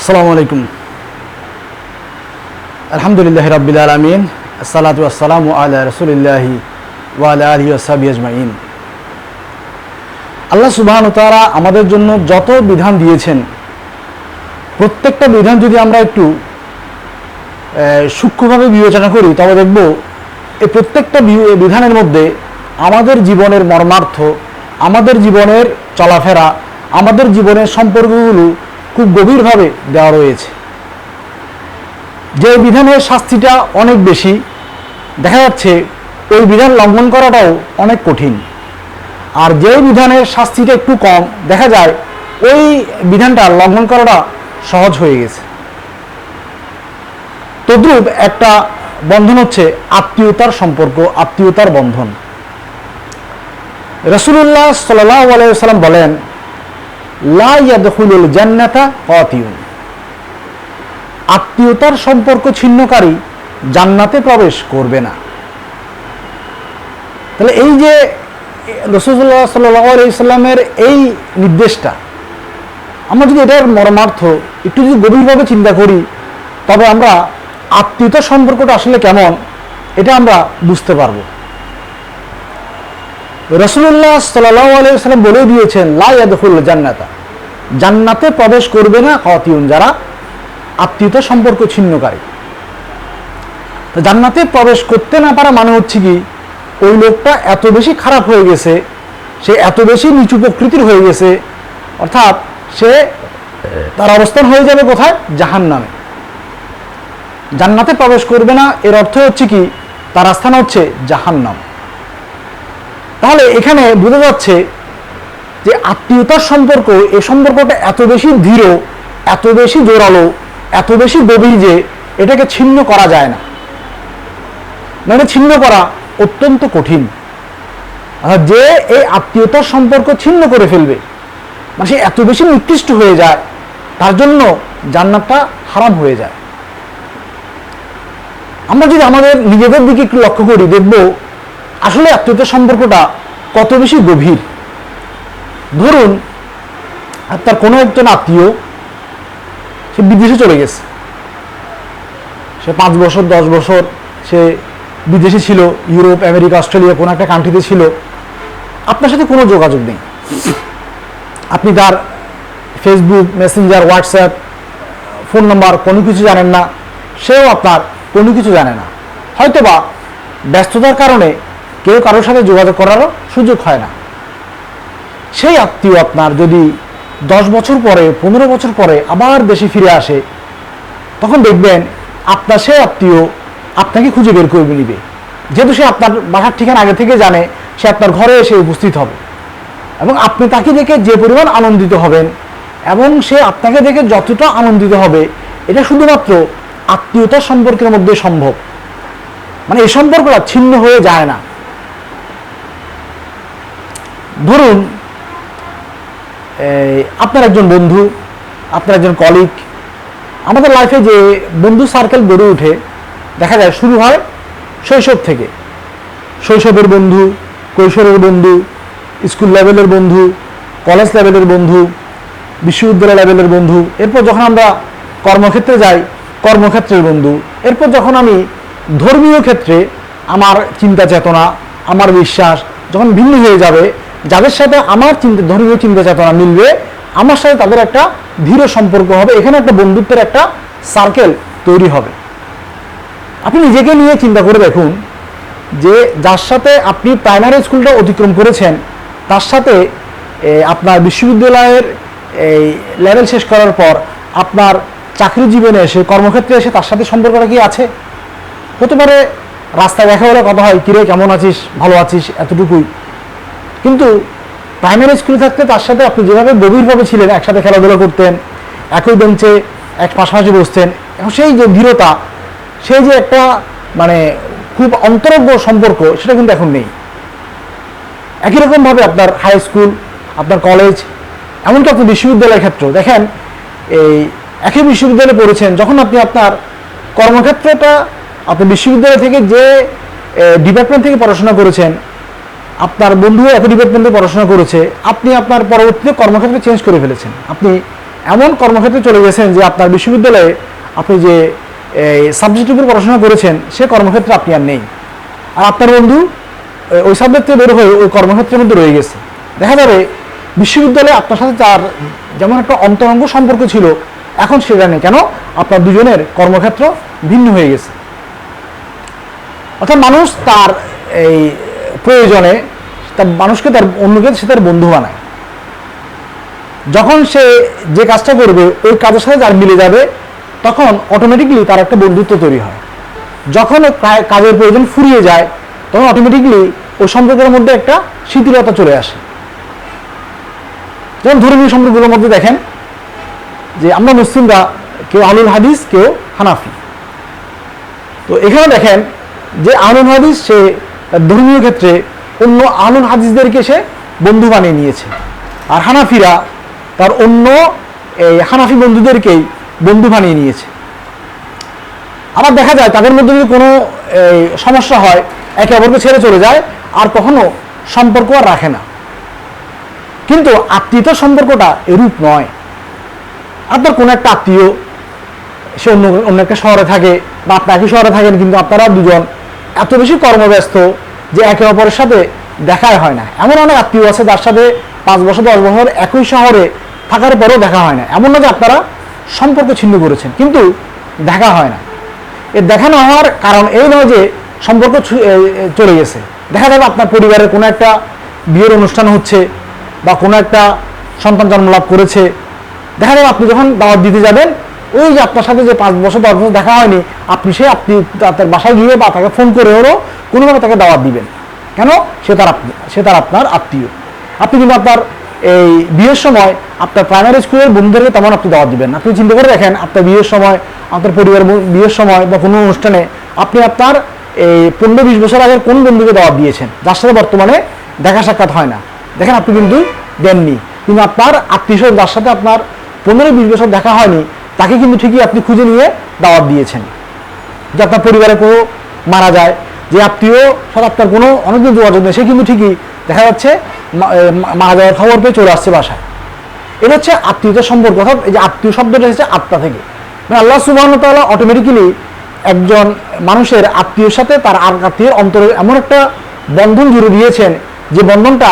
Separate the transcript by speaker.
Speaker 1: আসসালামু আলাইকুম। আলহামদুলিল্লাহি রাব্বিল আলামিন, আসসালাতু ওয়াসসালামু আলা রাসূলিল্লাহি ওয়া আলা আলিহি ওয়া সাহবিহি আজমাইন। আল্লাহ সুবহানাহু ওয়া তাআলা আমাদের জন্য যত বিধান দিয়েছেন, প্রত্যেকটা বিধান যদি আমরা একটু সূক্ষ্মভাবে বিবেচনা করি, তবে দেখব এই প্রত্যেকটা বিধানের মধ্যে আমাদের জীবনের মর্মার্থ, আমাদের জীবনের চলাফেরা, আমাদের জীবনের সম্পর্কগুলো খুব গভীরভাবে দেওয়া রয়েছে। যে বিধানের শাস্তিটা অনেক বেশি, দেখা যাচ্ছে ওই বিধান লঙ্ঘন করাটাও অনেক কঠিন। আর যে বিধানের শাস্তিটা একটু কম, দেখা যায় ওই বিধানটা লঙ্ঘন করাটা সহজ হয়ে গেছে। তদ্রূপ একটা বন্ধন হচ্ছে আত্মীয়তার সম্পর্ক, আত্মীয়তার বন্ধন। রাসূলুল্লাহ সাল্লাল্লাহু আলাইহি ওয়াসাল্লাম বলেন, লা ইয়াদখুলুল জান্নাতা কাতিউন, আত্মীয়তার সম্পর্ক ছিন্নকারী জান্নাতে প্রবেশ করবে না। তাহলে এই যে রাসূলুল্লাহ সাল্লাল্লাহু আলাইহি ওয়াসাল্লামের এই নির্দেশটা, আমরা যদি এটার মর্মার্থ একটু যদি গভীরভাবে চিন্তা করি, তবে আমরা আত্মীয়তার সম্পর্কটা আসলে কেমন এটা আমরা বুঝতে পারব। রাসূলুল্লাহ সাল্লাল্লাহু আলাইহি ওয়াসাল্লাম বলে দিয়েছেন, লা ইয়াদখুলুল জান্নাতা, জান্নাতে প্রবেশ করবে না কাতিউন, যারা আত্মীয়তা সম্পর্ক ছিন্নকারী। তো জান্নাতে প্রবেশ করতে না পারা মানে হচ্ছে কি, ওই লোকটা এত বেশি খারাপ হয়ে গেছে, সে এত বেশি নিচু প্রকৃতির হয়ে গেছে, অর্থাৎ সে তার অবস্থান হয়ে যাবে কোথায়? জাহান্নামে। জান্নাতে প্রবেশ করবে না এর অর্থ হচ্ছে কি, তার স্থান হচ্ছে জাহান্নাম। তাহলে এখানে বোঝা যাচ্ছে যে আত্মীয়তার সম্পর্ক, এই সম্পর্কটা এত বেশি দৃঢ়, এত বেশি জোরালো, এত বেশি গভীর যে এটাকে ছিন্ন করা যায় না। মানে ছিন্ন করা অত্যন্ত কঠিন। যে এই আত্মীয়তার সম্পর্ক ছিন্ন করে ফেলবে, মানে সে এত বেশি নিকৃষ্ট হয়ে যায়, তার জন্য জান্নাতটা হারাম হয়ে যায়। আমরা যদি আমাদের নিজেদের দিকে একটু লক্ষ্য করি, দেখব আসলে আত্মীয়তার সম্পর্কটা কত বেশি গভীর। ধরুন আপনার কোনো একজন আত্মীয়, সে বিদেশে চলে গেছে, সে 5 বছর 10 বছর সে বিদেশে ছিল, ইউরোপ, আমেরিকা, অস্ট্রেলিয়া কোনো একটা কান্ট্রিতে ছিল, আপনার সাথে কোনো যোগাযোগ নেই। আপনি তার Facebook, Messenger, WhatsApp, phone number কোনো কিছু জানেন না, সেও আপনার কোনো কিছু জানে না। হয়তোবা ব্যস্ততার কারণে কেউ কারোর সাথে যোগাযোগ করারও সুযোগ হয় না। সেই আত্মীয় আপনার যদি 10 বছর পরে, 15 বছর পরে আবার দেশে ফিরে আসে, তখন দেখবেন আপনার সেই আত্মীয় আপনাকে খুঁজে বের করে নিবে। যেহেতু সে আপনার বাসার ঠিকানা আগে থেকে জানে, সে আপনার ঘরে এসে উপস্থিত হবে এবং আপনি তাকে দেখে যে পরিমাণ আনন্দিত হবেন, এবং সে আপনাকে দেখে যতটা আনন্দিত হবে, এটা শুধুমাত্র আত্মীয়তার সম্পর্কের মধ্যে সম্ভব। মানে এই সম্পর্কটা ছিন্ন হয়ে যায় না। ধরুন আপনার একজন বন্ধু, আপনার একজন কলিগ, আমাদের লাইফে যে বন্ধু সার্কেল গড়ে ওঠে, দেখা যায় শুরু হয় শৈশব থেকে। শৈশবের বন্ধু, কৈশোরের বন্ধু, স্কুল লেভেলের বন্ধু, কলেজ লেভেলের বন্ধু, বিশ্ববিদ্যালয় লেভেলের বন্ধু, এরপর যখন আমরা কর্মক্ষেত্রে যাই, কর্মক্ষেত্রের বন্ধু, এরপর যখন আমি ধর্মীয় ক্ষেত্রে আমার চিন্তা চেতনা, আমার বিশ্বাস যখন ভিন্ন হয়ে যাবে, যাদের সাথে আমার ধর্মীয় চিন্তা চেতনা মিলবে, আমার সাথে তাদের একটা দৃঢ় সম্পর্ক হবে, এখানে একটা বন্ধুত্বের একটা সার্কেল তৈরি হবে। আপনি নিজেকে নিয়ে চিন্তা করে দেখুন যে যার সাথে আপনি প্রাইমারি স্কুলটা অতিক্রম করেছেন, তার সাথে আপনার বিশ্ববিদ্যালয়ের এই লেভেল শেষ করার পর আপনার চাকরি জীবনে এসে, কর্মক্ষেত্রে এসে তার সাথে সম্পর্কটা কি আছে? হতে পারে রাস্তায় দেখা হলে কথা হয়, কিরে কেমন আছিস, ভালো আছিস, এতটুকুই। কিন্তু প্রাইমারি স্কুলে থাকতে তার সাথে আপনি যেভাবে গভীরভাবে ছিলেন, একসাথে খেলাধুলা করতেন, একই বেঞ্চে এক পাশাপাশি বসতেন, এখন সেই যে দৃঢ়তা, সেই যে একটা মানে খুব অন্তরঙ্গ সম্পর্ক, সেটা কিন্তু এখন নেই। একই রকমভাবে আপনার হাই স্কুল, আপনার কলেজ, এমনকি আপনি বিশ্ববিদ্যালয়ের ক্ষেত্রেও দেখেন, এই একই বিশ্ববিদ্যালয়ে পড়েছেন, যখন আপনি আপনার কর্মক্ষেত্রটা, আপনি বিশ্ববিদ্যালয় থেকে যে ডিপার্টমেন্ট থেকে পড়াশোনা করেছেন, আপনার বন্ধু একই ডিপার্টমেন্টে পড়াশোনা করেছে, আপনি আপনার পরবর্তীতে কর্মক্ষেত্রে চেঞ্জ করে ফেলেছেন, আপনি এমন কর্মক্ষেত্রে চলে গেছেন যে আপনার বিশ্ববিদ্যালয়ে আপনি যে সাবজেক্টের উপর পড়াশোনা করেছেন সে কর্মক্ষেত্রে আপনি আর নেই, আর আপনার বন্ধু ওই সাবজেক্টে বের হয়ে ওই কর্মক্ষেত্রের মধ্যে রয়ে গেছে। দেখা যাবে বিশ্ববিদ্যালয়ে আপনার সাথে তার যেমন একটা অন্তরঙ্গ সম্পর্ক ছিল, এখন সেটা নেই। কেন? আপনার দুজনের কর্মক্ষেত্র ভিন্ন হয়ে গেছে। অর্থাৎ মানুষ তার এই প্রয়োজনে তার মানুষকে তার অন্যকে সে তার বন্ধু বানায়। যখন সে যে কাজটা করবে ওই কাজের সাথে যার মিলে যাবে তখন অটোমেটিকলি তার একটা বন্ধুত্ব তৈরি হয়। যখন কাজের প্রয়োজন ফুরিয়ে যায় তখন অটোমেটিকলি ওই সম্পর্কের মধ্যে একটা শিথিলতা চলে আসে। যেমন ধর্মীয় সম্পর্কগুলোর মধ্যে দেখেন যে আমরা মুসলিমরা কেউ আহলুল হাদিস কেউ হানাফি। তো এখানে দেখেন যে আহলুল হাদিস সে তার ধর্মীয় ক্ষেত্রে অন্য আহলুল হাদিসদেরকে সে বন্ধু বানিয়ে নিয়েছে, আর হানাফিরা তার অন্য এই হানাফি বন্ধুদেরকেই বন্ধু বানিয়ে নিয়েছে। আবার দেখা যায় তাদের মধ্যে যদি কোনো সমস্যা হয় একে অপরকে ছেড়ে চলে যায়, আর কখনো সম্পর্ক আর রাখে না। কিন্তু আত্মীয়তার সম্পর্কটা এরূপ নয়। আপনার কোনো একটা আত্মীয় সে অন্য একটা শহরে থাকে বা আপনি একই শহরে থাকেন, কিন্তু আপনারা দুজন এত বেশি কর্মব্যস্ত যে একে অপরের সাথে দেখাই হয় না। এমন অনেক আত্মীয় আছে যার সাথে 5 বছর 10 বছর একই শহরে থাকার পরেও দেখা হয় না। এমন না যে আপনারা সম্পর্ক ছিন্ন করেছেন, কিন্তু দেখা হয় না। এর দেখা না হওয়ার কারণ এই নয় যে সম্পর্ক চলে গেছে। দেখা যাবে আপনার পরিবারের কোনো একটা বিয়ের অনুষ্ঠান হচ্ছে বা কোনো একটা সন্তান জন্মলাভ করেছে, দেখা যাবে আপনি যখন দাওয়াত দিতে যাবেন ওই যে আপনার সাথে যে 5 বছর 10 বছর দেখা হয়নি আপনি তার বাসায় গিয়ে বা তাকে ফোন করে হলেও কোনোভাবে তাকে দাওয়াত দিবেন। কেন? সে তার আপনার আত্মীয়। আপনি কিন্তু আপনার এই বিয়ের সময় আপনার প্রাইমারি স্কুলের বন্ধুদেরকে তেমন আপনি দাওয়াত দিবেন। আপনি চিন্তা করে দেখেন আপনার বিয়ের সময়, আপনার পরিবার বিয়ের সময় বা কোনো অনুষ্ঠানে আপনি আপনার এই 15-20 বছর আগের কোন বন্ধুকে দাওয়াত দিয়েছেন যার সাথে বর্তমানে দেখা সাক্ষাৎ হয় না। দেখেন আপনি কিন্তু দেননি, কিন্তু আপনার আত্মীয় যার সাথে আপনার 15-20 বছর দেখা হয়নি তাকে কিন্তু ঠিকই আপনি খুঁজে নিয়ে দাওয়াত দিয়েছেন। যে আপনার পরিবারে কেউ মারা যায়, যে আত্মীয় সাথে আপনার কোনো অনেকদিন যোগাযোগ নেই, সে কিন্তু ঠিকই দেখা যাচ্ছে মারা যাওয়ার খবর পেয়ে চলে আসছে বাসায়। এটা হচ্ছে আত্মীয়তার সম্পর্ক। অর্থাৎ এই যে আত্মীয় শব্দটা হচ্ছে আত্মা থেকে, মানে আল্লাহ সুবহানাহু ওয়া তাআলা অটোমেটিক্যালি একজন মানুষের আত্মীয়ের সাথে তার আর আত্মীয়ের অন্তরে এমন একটা বন্ধন জুড়ে দিয়েছেন যে বন্ধনটা